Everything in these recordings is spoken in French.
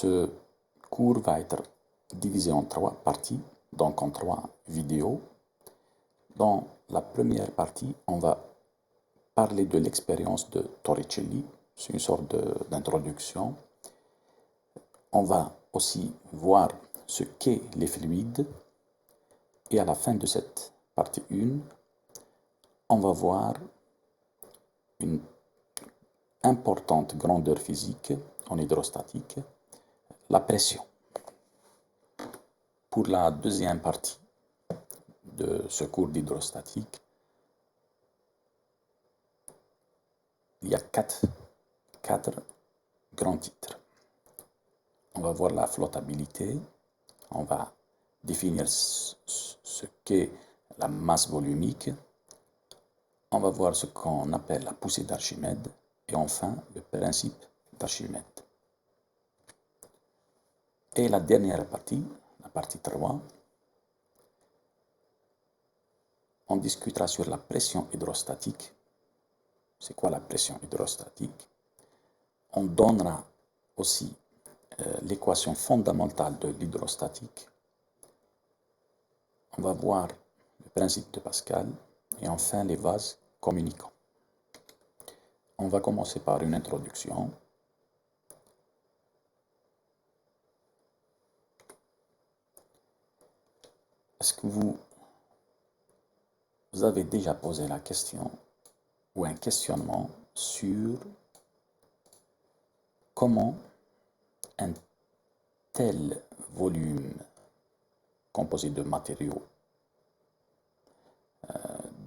Ce cours va être divisé en 3 parties, donc en 3 vidéos. Dans la première partie, on va parler de l'expérience de Torricelli, c'est une sorte d'introduction. On va aussi voir ce qu'est les fluides et à la fin de cette partie 1, on va voir une importante grandeur physique en hydrostatique, la pression. Pour la deuxième partie de ce cours d'hydrostatique, il y a quatre grands titres. On va voir la flottabilité, on va définir ce qu'est la masse volumique, on va voir ce qu'on appelle la poussée d'Archimède et enfin le principe d'Archimède. Et la dernière partie, la partie 3, on discutera sur la pression hydrostatique. C'est quoi la pression hydrostatique? On donnera aussi l'équation fondamentale de l'hydrostatique. On va voir le principe de Pascal et enfin les vases communicants. On va commencer par une introduction. Est-ce que vous avez déjà posé la question ou un questionnement sur comment un tel volume composé de matériaux,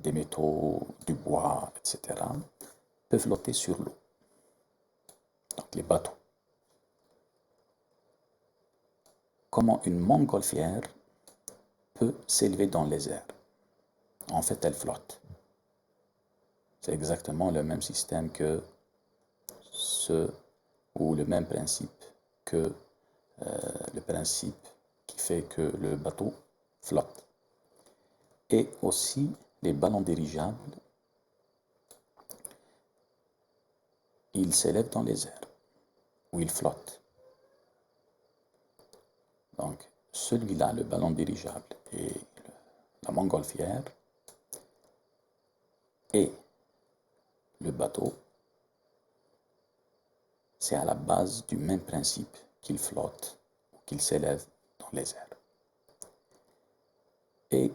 des métaux, du bois, etc., peut flotter sur l'eau, donc les bateaux. Comment une montgolfière peut s'élever dans les airs? En fait, elle flotte. C'est exactement le même système que ou le même principe que le principe qui fait que le bateau flotte. Et aussi les ballons dirigeables, ils s'élèvent dans les airs, ou ils flottent. Donc celui-là, le ballon dirigeable et la montgolfière, et le bateau, c'est à la base du même principe qu'il flotte ou qu'il s'élève dans les airs. Et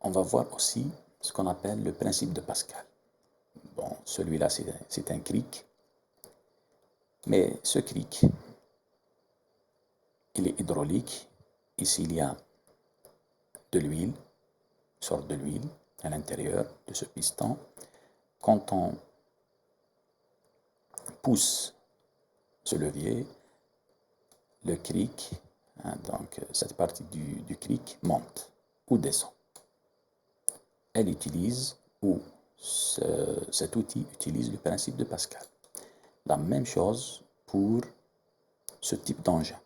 on va voir aussi ce qu'on appelle le principe de Pascal. Bon, celui-là, c'est un cric, mais ce cric, il est hydraulique. Ici, il y a de l'huile, une sorte de l'huile à l'intérieur de ce piston. Quand on pousse ce levier, le cric, donc cette partie du cric monte ou descend. Elle utilise, ou cet outil utilise le principe de Pascal. La même chose pour ce type d'engin.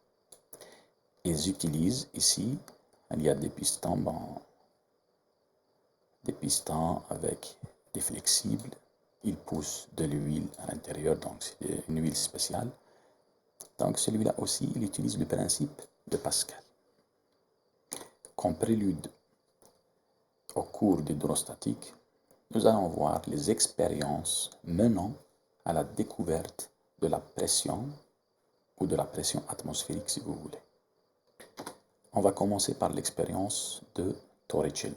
Ils utilisent ici, il y a des pistons, des pistons avec des flexibles. Ils poussent de l'huile à l'intérieur, donc c'est une huile spéciale. Donc celui-là aussi, il utilise le principe de Pascal. Comme prélude au cours d'hydrostatique, nous allons voir les expériences menant à la découverte de la pression ou de la pression atmosphérique si vous voulez. On va commencer par l'expérience de Torricelli.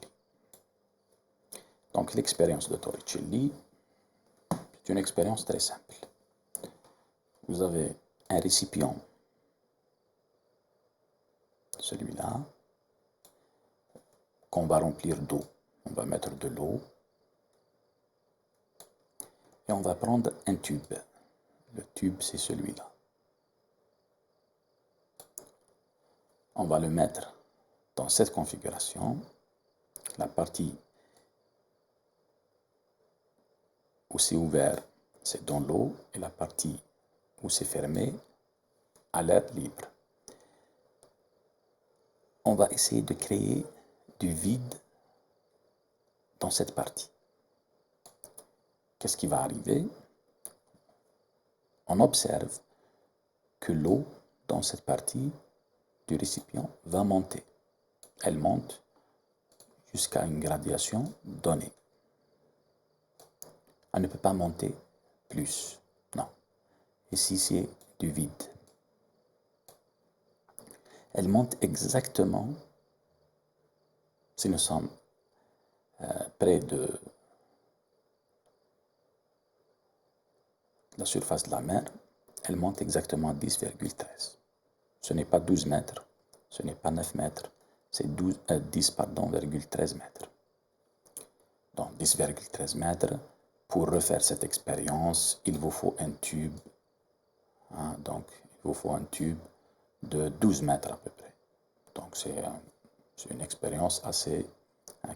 Donc l'expérience de Torricelli, c'est une expérience très simple. Vous avez un récipient, celui-là, qu'on va remplir d'eau. On va mettre de l'eau et on va prendre un tube. Le tube, c'est celui-là. On va le mettre dans cette configuration. La partie où c'est ouvert, c'est dans l'eau, et la partie où c'est fermé, à l'air libre. On va essayer de créer du vide dans cette partie. Qu'est-ce qui va arriver? On observe que l'eau dans cette partie du récipient va monter. Elle monte jusqu'à une gradation donnée. Elle ne peut pas monter plus. Non. Ici, c'est du vide. Elle monte exactement, si nous sommes près de la surface de la mer, elle monte exactement à 10,13. Ce n'est pas 12 mètres, ce n'est pas 9 mètres, c'est 10,13 mètres. Donc 10,13 mètres, pour refaire cette expérience, il vous faut un tube. Donc il vous faut un tube de 12 mètres à peu près. Donc c'est une expérience assez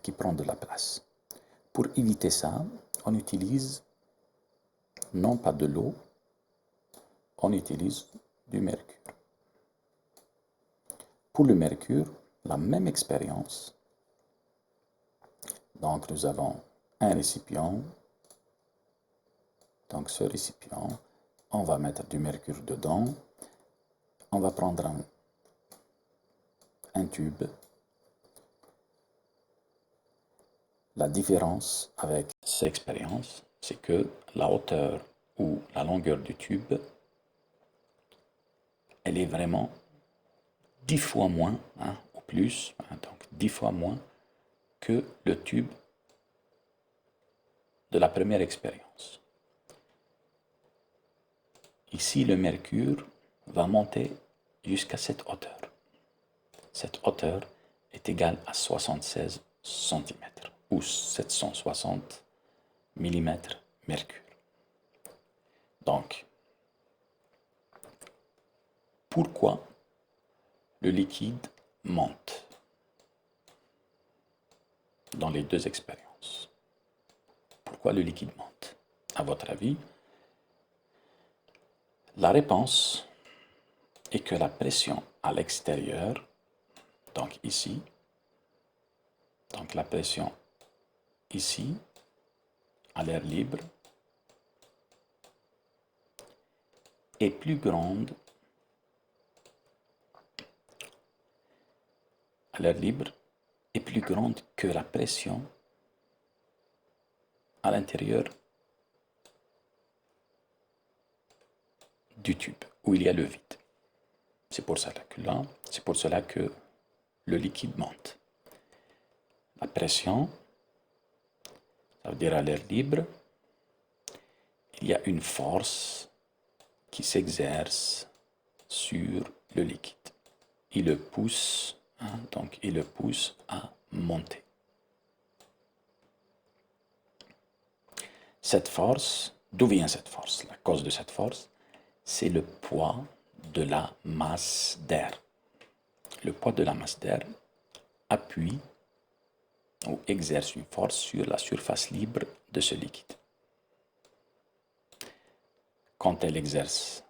qui prend de la place. Pour éviter ça, on utilise non pas de l'eau, on utilise du mercure. Pour le mercure, la même expérience. Donc nous avons un récipient. Donc ce récipient, on va mettre du mercure dedans. On va prendre un tube. La différence avec cette expérience, c'est que la hauteur ou la longueur du tube, elle est vraiment 10 fois moins, ou plus, donc 10 fois moins que le tube de la première expérience. Ici, le mercure va monter jusqu'à cette hauteur. Cette hauteur est égale à 76 cm ou 760 mm mercure. Donc, pourquoi le liquide monte dans les deux expériences? Pourquoi le liquide monte? À votre avis? La réponse est que la pression à l'extérieur, donc ici, donc la pression ici, à l'air libre, est plus grande à l'air libre est plus grande que la pression à l'intérieur du tube où il y a le vide. C'est pour cela que le liquide monte. La pression, ça veut dire à l'air libre, il y a une force qui s'exerce sur le liquide. Il le pousse, donc il le pousse à monter. Cette force, d'où vient cette force? La cause de cette force, c'est le poids de la masse d'air. Le poids de la masse d'air appuie ou exerce une force sur la surface libre de ce liquide. Quand elle exerce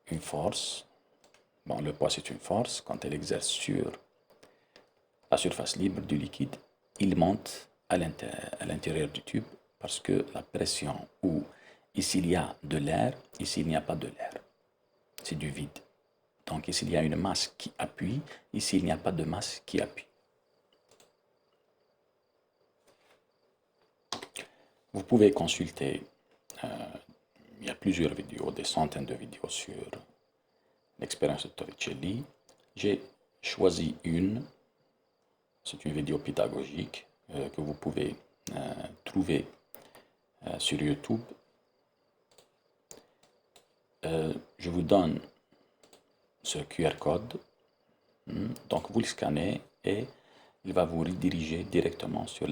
une force, bon, le poids c'est une force, quand elle exerce sur la surface libre du liquide, il monte à l'intérieur du tube parce que la pression, ou ici il y a de l'air, ici il n'y a pas de l'air, c'est du vide. Donc ici il y a une masse qui appuie, ici il n'y a pas de masse qui appuie. Vous pouvez consulter, il y a plusieurs vidéos, des centaines de vidéos sur l'expérience de Torricelli. J'ai choisi une, c'est une vidéo pédagogique que vous pouvez trouver sur YouTube. Je vous donne ce QR code, donc vous le scannez et il va vous rediriger directement sur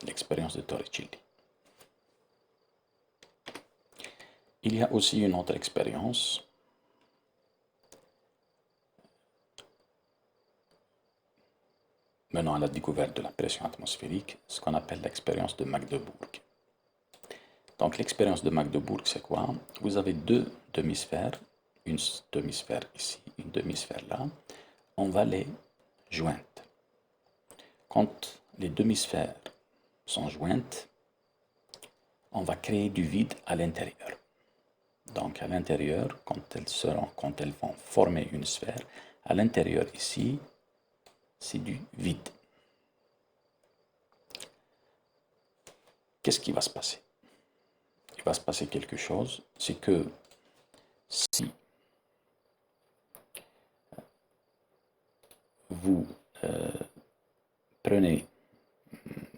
l'expérience de Torricelli. Il y a aussi une autre expérience menant à la découverte de la pression atmosphérique, ce qu'on appelle l'expérience de Magdebourg. Donc l'expérience de Magdebourg, c'est quoi? Vous avez deux demi-sphères, une demi-sphère ici, une demi-sphère là. On va les joindre. Quand les demi-sphères sont jointes, on va créer du vide à l'intérieur. Donc à l'intérieur, quand elles vont former une sphère, à l'intérieur ici, c'est du vide. Qu'est-ce qui va se passer? Il va se passer quelque chose, c'est que si vous prenez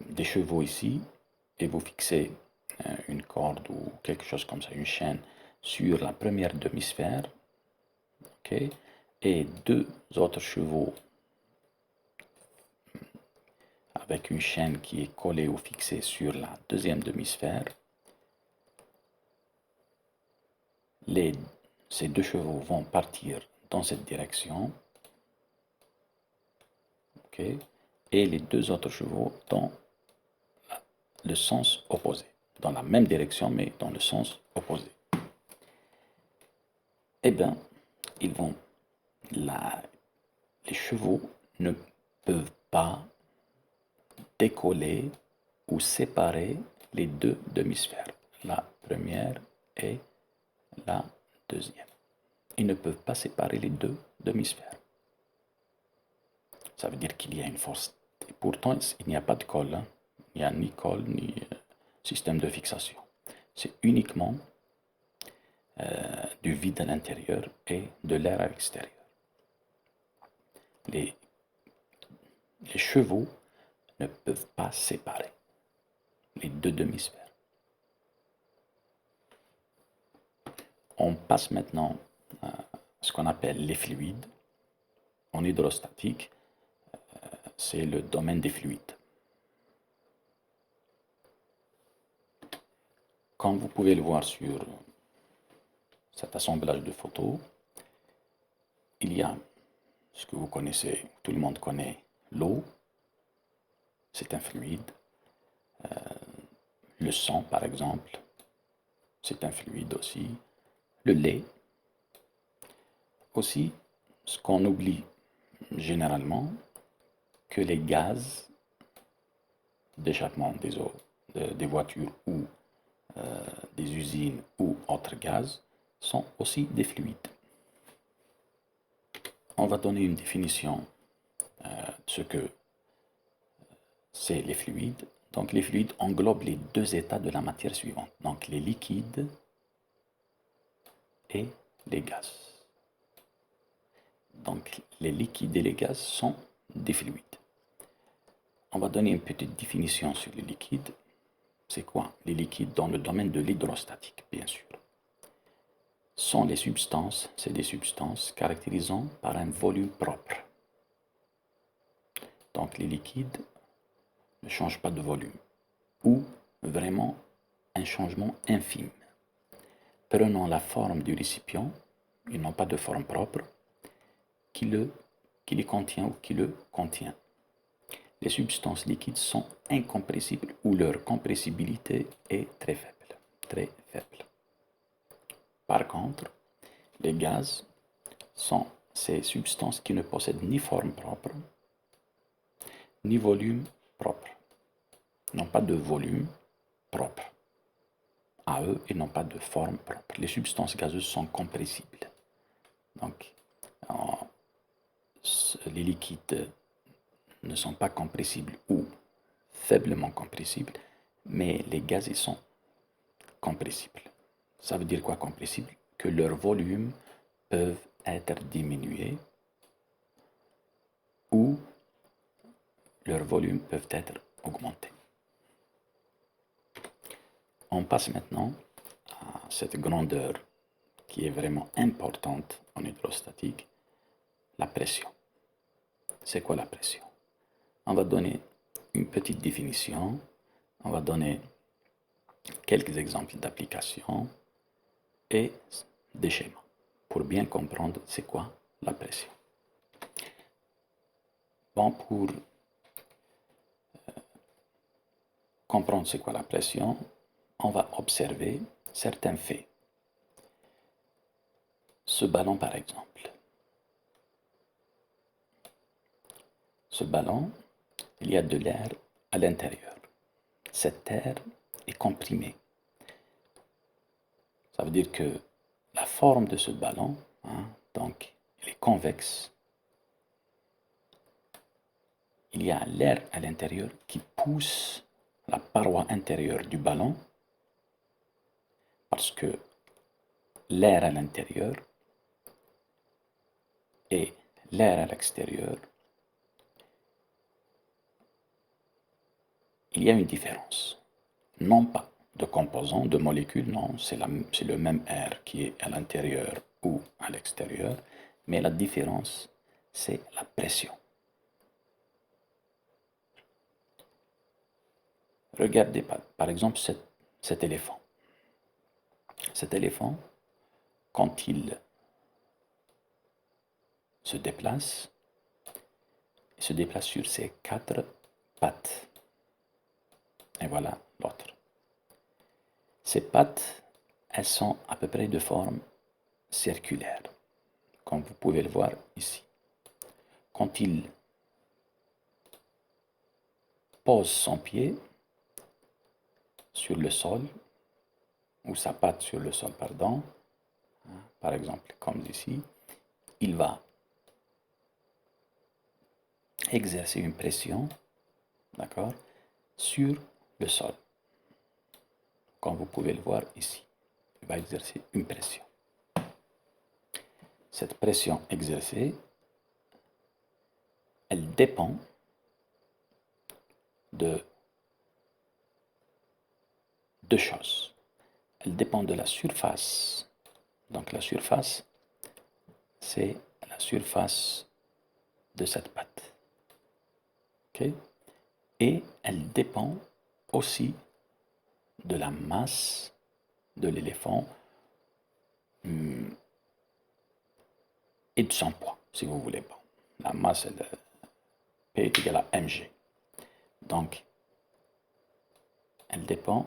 des chevaux ici et vous fixez une corde ou quelque chose comme ça, une chaîne, sur la première demi-sphère, ok, et deux autres chevaux avec une chaîne qui est collée ou fixée sur la deuxième demi-sphère, ces deux chevaux vont partir dans cette direction, ok, et les deux autres chevaux dans le sens opposé, dans la même direction mais dans le sens opposé. Eh bien, les chevaux ne peuvent pas décoller ou séparer les deux demi-sphères, la première et la deuxième. Ils ne peuvent pas séparer les deux demi-sphères. Ça veut dire qu'il y a une force. Et pourtant, il n'y a pas de colle. Hein. Il n'y a ni colle, ni système de fixation. C'est uniquement du vide à l'intérieur et de l'air à l'extérieur. Les chevaux ne peuvent pas séparer les deux demi-sphères. On passe maintenant à ce qu'on appelle les fluides. En hydrostatique, c'est le domaine des fluides. Comme vous pouvez le voir sur cet assemblage de photos, il y a ce que vous connaissez, tout le monde connaît, l'eau, c'est un fluide. Le sang, par exemple, c'est un fluide aussi. Le lait. Aussi, ce qu'on oublie généralement, que les gaz d'échappement des eaux, des voitures ou des usines ou autres gaz sont aussi des fluides. On va donner une définition de ce que c'est les fluides. Donc les fluides englobent les deux états de la matière suivante. Donc les liquides et les gaz. Donc les liquides et les gaz sont des fluides. On va donner une petite définition sur les liquides. C'est quoi? Les liquides dans le domaine de l'hydrostatique, bien sûr. Sont les substances, c'est des substances caractérisant par un volume propre. Donc les liquides ne changent pas de volume, ou vraiment un changement infime. Prenant la forme du récipient, ils n'ont pas de forme propre, qui les contient ou qui le contient. Les substances liquides sont incompressibles ou leur compressibilité est très faible. Très faible. Par contre, les gaz sont ces substances qui ne possèdent ni forme propre, ni volume propre. Ils n'ont pas de volume propre. À eux, ils n'ont pas de forme propre. Les substances gazeuses sont compressibles. Donc, les liquides ne sont pas compressibles ou faiblement compressibles, mais les gaz, ils sont compressibles. Ça veut dire quoi compressible? Que leur volume peuvent être diminués ou leurs volumes peuvent être augmentés. On passe maintenant à cette grandeur qui est vraiment importante en hydrostatique, la pression. C'est quoi la pression? On va donner une petite définition, on va donner quelques exemples d'applications et des schémas pour bien comprendre c'est quoi la pression. Bon, pour comprendre c'est quoi la pression, on va observer certains faits. Ce ballon par exemple. Ce ballon, il y a de l'air à l'intérieur. Cet air est comprimé. Ça veut dire que forme de ce ballon, hein, donc il est convexe. Il y a l'air à l'intérieur qui pousse la paroi intérieure du ballon parce que l'air à l'intérieur et l'air à l'extérieur, il y a une différence. Non pas de composants, de molécules, non, c'est le même air qui est à l'intérieur ou à l'extérieur, mais la différence, c'est la pression. Regardez par exemple cet éléphant. Cet éléphant, quand il se déplace sur ses 4 pattes. Et voilà l'autre. Ces pattes, elles sont à peu près de forme circulaire, comme vous pouvez le voir ici. Quand il pose son pied sur le sol, ou sa patte sur le sol, pardon, par exemple comme ici, il va exercer une pression, d'accord, sur le sol. Comme vous pouvez le voir ici, il va exercer une pression. Cette pression exercée, elle dépend de deux choses. Elle dépend de la surface. Donc la surface, c'est la surface de cette patte. Okay? Et elle dépend aussi de la masse de l'éléphant et de son poids, si vous voulez. Bon, la masse, P est égale à mg. Donc, elle dépend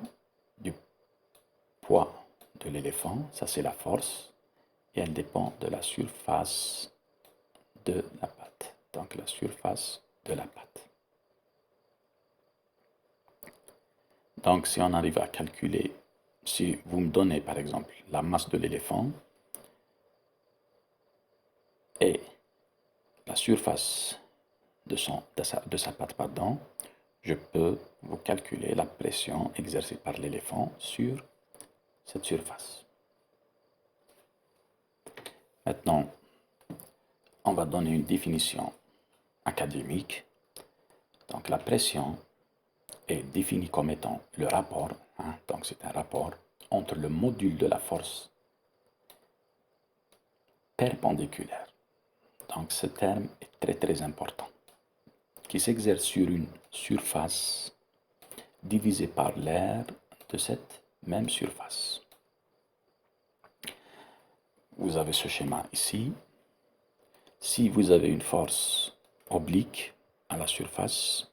du poids de l'éléphant, ça c'est la force, et elle dépend de la surface de la patte. Donc, la surface de la patte. Donc, si on arrive à calculer, si vous me donnez par exemple la masse de l'éléphant et la surface de sa patte, pardon, je peux vous calculer la pression exercée par l'éléphant sur cette surface. Maintenant, on va donner une définition académique. Donc, la pression est définie comme étant le rapport, donc c'est un rapport entre le module de la force perpendiculaire. Donc, ce terme est très très important, qui s'exerce sur une surface divisée par l'aire de cette même surface. Vous avez ce schéma ici. Si vous avez une force oblique à la surface,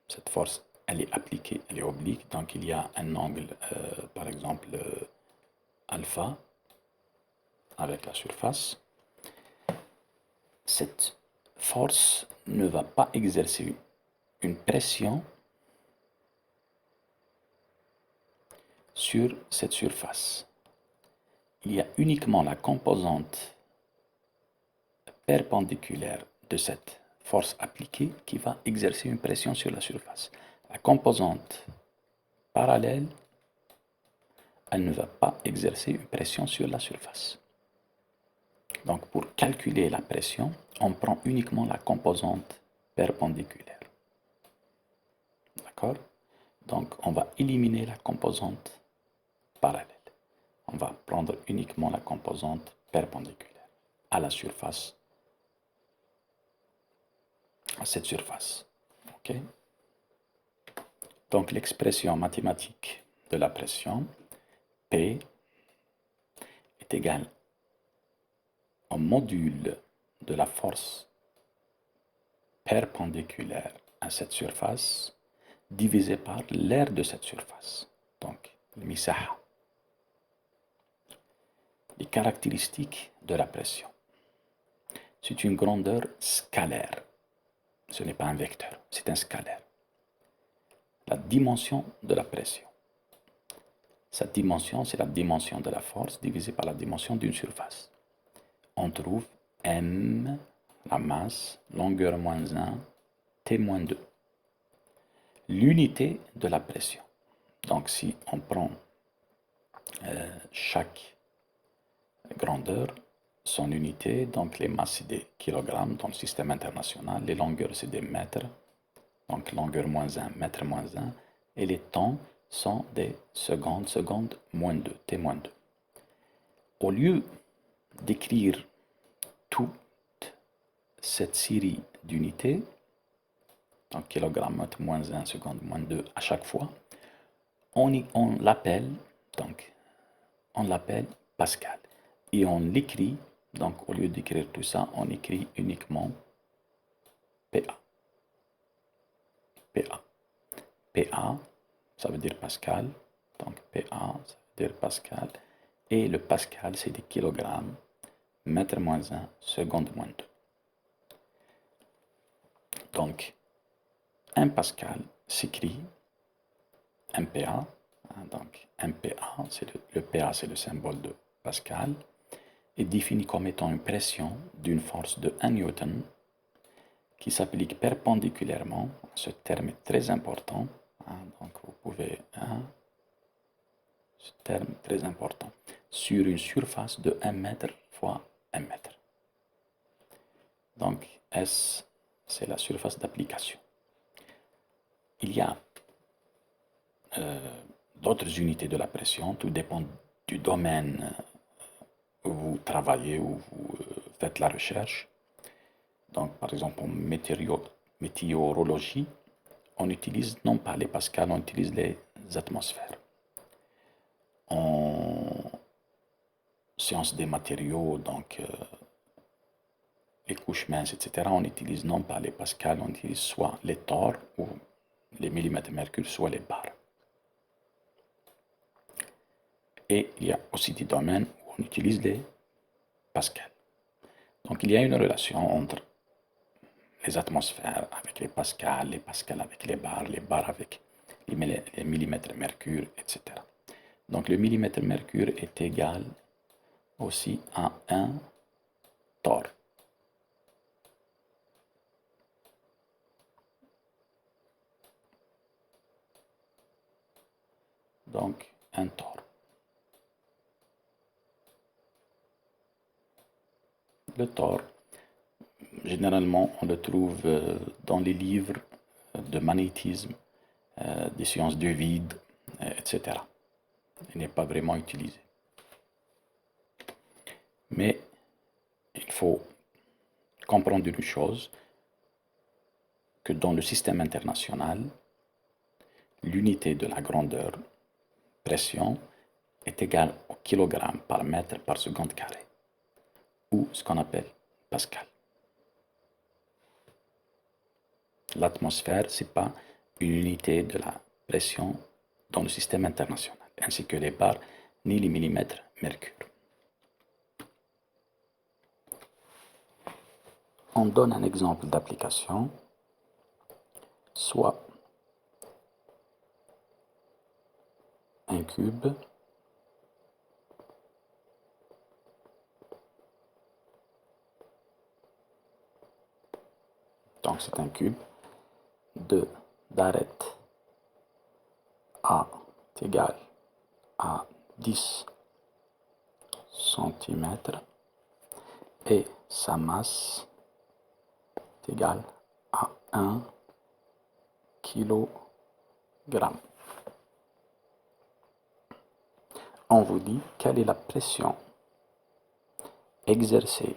cette force, elle est appliquée, elle est oblique, donc il y a un angle, par exemple, alpha, avec la surface. Cette force ne va pas exercer une pression sur cette surface. Il y a uniquement la composante perpendiculaire de cette force appliquée qui va exercer une pression sur la surface. La composante parallèle, elle ne va pas exercer une pression sur la surface. Donc pour calculer la pression, on prend uniquement la composante perpendiculaire. D'accord? Donc on va éliminer la composante parallèle. On va prendre uniquement la composante perpendiculaire à la surface, à cette surface. Ok? Donc l'expression mathématique de la pression, P, est égale au module de la force perpendiculaire à cette surface divisé par l'aire de cette surface. Donc, le misaha. Les caractéristiques de la pression. C'est une grandeur scalaire. Ce n'est pas un vecteur, c'est un scalaire. La dimension de la pression. Cette dimension, c'est la dimension de la force divisée par la dimension d'une surface. On trouve M, la masse, longueur moins 1, T moins 2. L'unité de la pression. Donc si on prend chaque grandeur, son unité, donc les masses c'est des kilogrammes dans le système international, les longueurs c'est des mètres, donc longueur moins 1, mètre moins 1, et les temps sont des secondes, secondes moins 2, T moins 2. Au lieu d'écrire toute cette série d'unités, donc kilogramme, mètre moins 1, seconde moins 2 à chaque fois, on l'appelle, donc on l'appelle Pascal. Et on l'écrit, donc au lieu d'écrire tout ça, on écrit uniquement PA. PA. PA, ça veut dire Pascal. Donc PA, ça veut dire Pascal. Et le Pascal, c'est des kilogrammes, mètre moins 1, seconde moins 2. Donc, 1 Pascal s'écrit MPA. Donc, MPA, le PA, c'est le symbole de Pascal, est défini comme étant une pression d'une force de 1 Newton qui s'applique perpendiculairement, ce terme est très important, donc vous pouvez, ce terme très important, sur une surface de 1 mètre fois 1 mètre. Donc S, c'est la surface d'application. Il y a d'autres unités de la pression, tout dépend du domaine où vous travaillez, où vous faites la recherche. Donc, par exemple, en météorologie, on utilise non pas les pascals, on utilise les atmosphères. En sciences des matériaux, donc les couches minces, etc., on utilise non pas les pascals, on utilise soit les torrs ou les millimètres mercure, soit les bars. Et il y a aussi des domaines où on utilise les pascals. Donc, il y a une relation entre les atmosphères avec les pascals avec les bars avec les millimètres mercure, etc. Donc le millimètre mercure est égal aussi à 1 torr. Donc 1 torr. Le torr, généralement, on le trouve dans les livres de magnétisme, des sciences du vide, etc. Il n'est pas vraiment utilisé. Mais il faut comprendre une chose, que dans le système international, l'unité de la grandeur, pression, est égale au kilogramme par mètre par seconde carré, ou ce qu'on appelle Pascal. L'atmosphère, ce n'est pas une unité de la pression dans le système international, ainsi que les bars ni les millimètres mercure. On donne un exemple d'application, soit un cube donc c'est un cube d'arête A est égal à 10 cm et sa masse est égale à 1 kg. On vous dit quelle est la pression exercée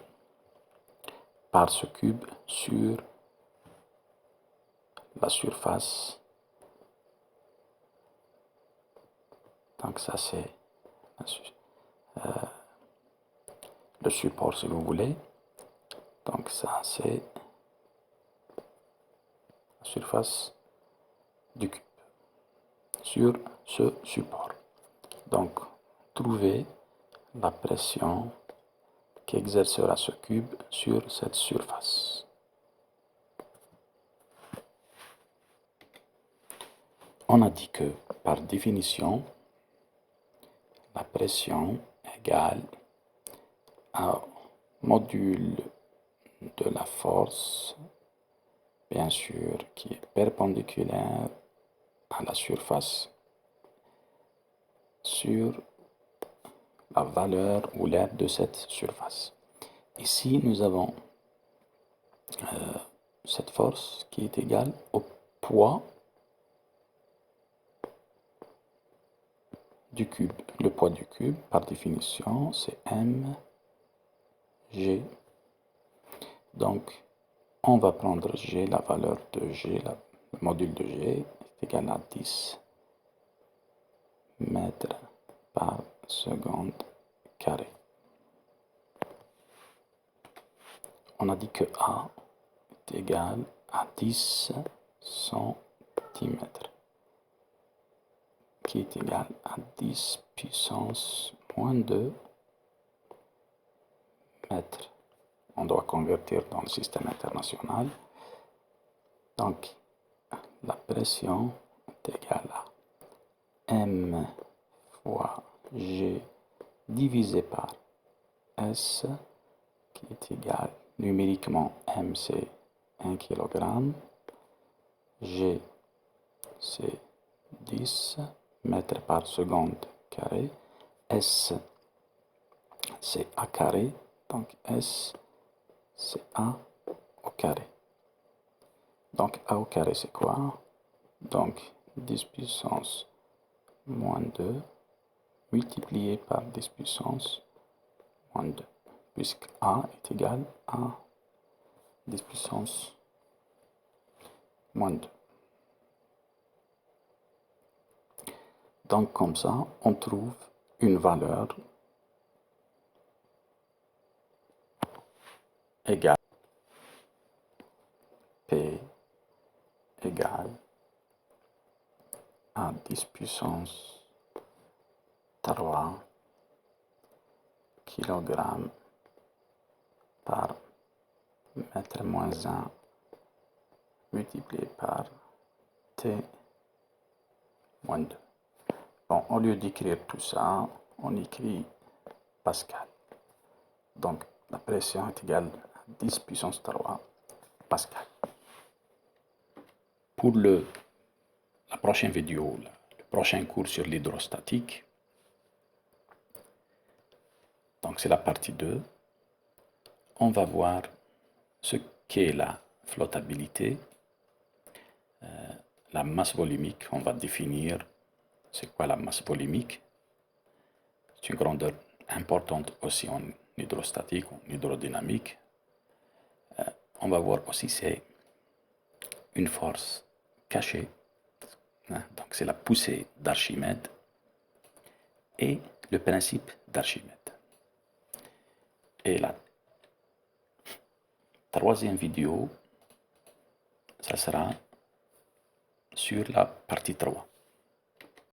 par ce cube sur la surface. Donc ça c'est le support si vous voulez. Donc ça c'est la surface du cube sur ce support. Donc trouvez la pression qu'exercera ce cube sur cette surface. On a dit que par définition, la pression égale au module de la force, bien sûr, qui est perpendiculaire à la surface sur la valeur ou l'aire de cette surface. Ici, nous avons cette force qui est égale au poids du cube. Le poids du cube, par définition, c'est mg. Donc, on va prendre g, la valeur de g, le module de g est égal à 10 mètres par seconde carré. On a dit que A est égal à 10 centimètres, qui est égal à 10 puissance moins 2 mètres. On doit convertir dans le système international. Donc, la pression est égale à M fois G divisé par S, qui est égal, numériquement, M c'est 1 kg, G c'est 10 mètres par seconde carré, S c'est A carré, donc S c'est A au carré. Donc A au carré c'est quoi? Donc 10 puissance moins 2 multiplié par 10 puissance moins 2, puisque A est égal à 10 puissance moins 2. Donc comme ça, on trouve une valeur égale P égale à 10 puissance 3 kg par mètre moins 1 multiplié par T moins 2. Bon, au lieu d'écrire tout ça, on écrit Pascal. Donc, la pression est égale à 10 puissance 3 Pascal. Pour la prochaine vidéo, le prochain cours sur l'hydrostatique, donc c'est la partie 2, on va voir ce qu'est la flottabilité, la masse volumique, on va définir c'est quoi la masse volumique. C'est une grandeur importante aussi en hydrostatique, en hydrodynamique. On va voir aussi c'est une force cachée, donc c'est la poussée d'Archimède et le principe d'Archimède. Et la troisième vidéo, ça sera sur la partie 3.